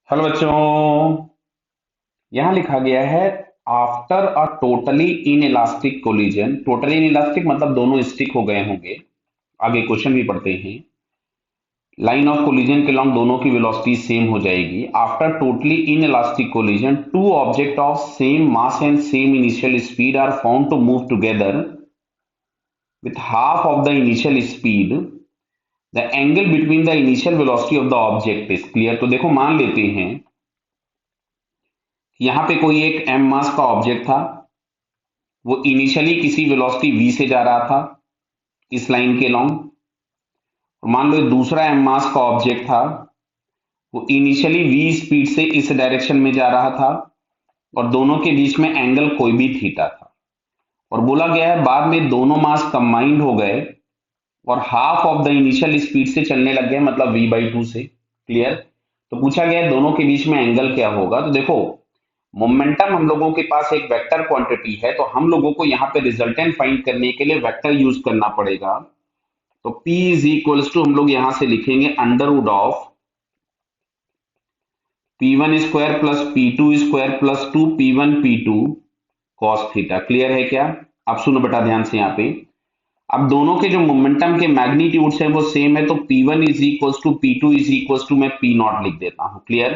Hello बच्चों। यहां लिखा गया है after a totally inelastic collision. Totally in elastic मतलब दोनों स्टिक हो गए होंगे। आगे क्वेश्चन भी पढ़ते हैं। लाइन ऑफ कोलिजन के लॉन्ग दोनों की वेलोसिटी सेम हो जाएगी। After totally inelastic collision two object of same mass and same initial speed are found to move together with half of the initial speed. The angle between the initial velocity of the object is clear. तो देखो मान लेते हैं यहां पे कोई एक m मास का ऑब्जेक्ट था। वो इनिशियली किसी वेलोसिटी v से जा रहा था इस लाइन के लॉन्ग। मान लो दूसरा m मास का ऑब्जेक्ट था। वो इनिशियली v स्पीड से इस डायरेक्शन में जा रहा था और दोनों के बीच में एंगल कोई भी थीटा था। और बोला गया है बाद में दोनों मास कंबाइंड हो गए और half of the initial speed से चलने लग गए, मतलब v/2 से। क्लियर। तो पूछा गया है दोनों के बीच में एंगल क्या होगा। तो देखो मोमेंटम हम लोगों के पास एक वेक्टर क्वांटिटी है, तो हम लोगों को यहाँ पे रिजल्टेंट फाइंड करने के लिए वेक्टर यूज करना पड़ेगा। तो P इज इक्वल्स टू हम लोग यहां से लिखेंगे under root of P1 square plus P2 square plus 2 P1 P2 cos theta. Clear है क्या? अब सुनो बेटा ध्यान से यहाँ पे। अब दोनों के जो मोमेंटम के मैग्नीट्यूड्स हैं वो सेम है, तो P1 is equals to P2 is equals to मैं P नॉट लिख देता हूँ। क्लियर।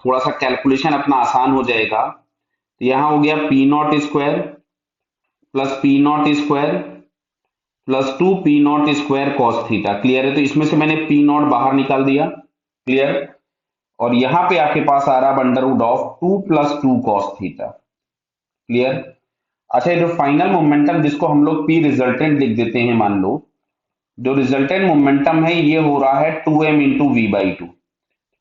थोड़ा सा कैलकुलेशन अपना आसान हो जाएगा। तो यहाँ हो गया P0 square plus P0 square plus 2 P0 square cos theta. Clear है। तो इसमें से मैंने P0 बाहर निकाल दिया। क्लियर। और यहां पे आपके पास आ रहा है under root of 2 + 2 cos theta. Clear. अच्छा, ये जो फाइनल मोमेंटम जिसको हम लोग P रिजल्टेंट लिख देते हैं, मान लो जो रिजल्टेंट मोमेंटम है ये हो रहा है 2m इंटू V/2।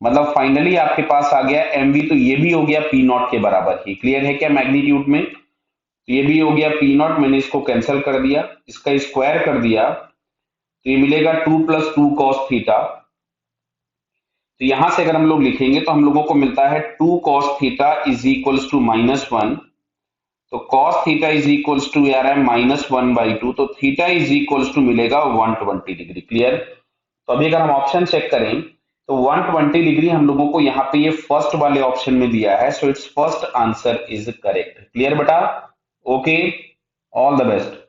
मतलब फाइनली आपके पास आ गया mv, तो ये भी हो गया P0 के बराबर ही। क्लियर है क्या? मैग्नीट्यूड में तो ये भी हो गया P0। मैंने इसको कैंसिल कर दिया, इसका स्क्वायर कर दिया, तो ये मिलेगा 2 + 2 कॉस थीटा। तो यहां से अगर हम लोग लिखेंगे तो हम लोगों को मिलता है 2 cos theta is equals to -1। तो cos theta is equals to यार है -1/2, तो थीटा इज इक्वल्स टू मिलेगा 120 डिग्री। क्लियर। तो अभी अगर हम ऑप्शन चेक करें तो 120 डिग्री हम लोगों को यहाँ पे ये फर्स्ट वाले ऑप्शन में दिया है, so it's first answer is correct. Clear बेटा? Okay, all the best.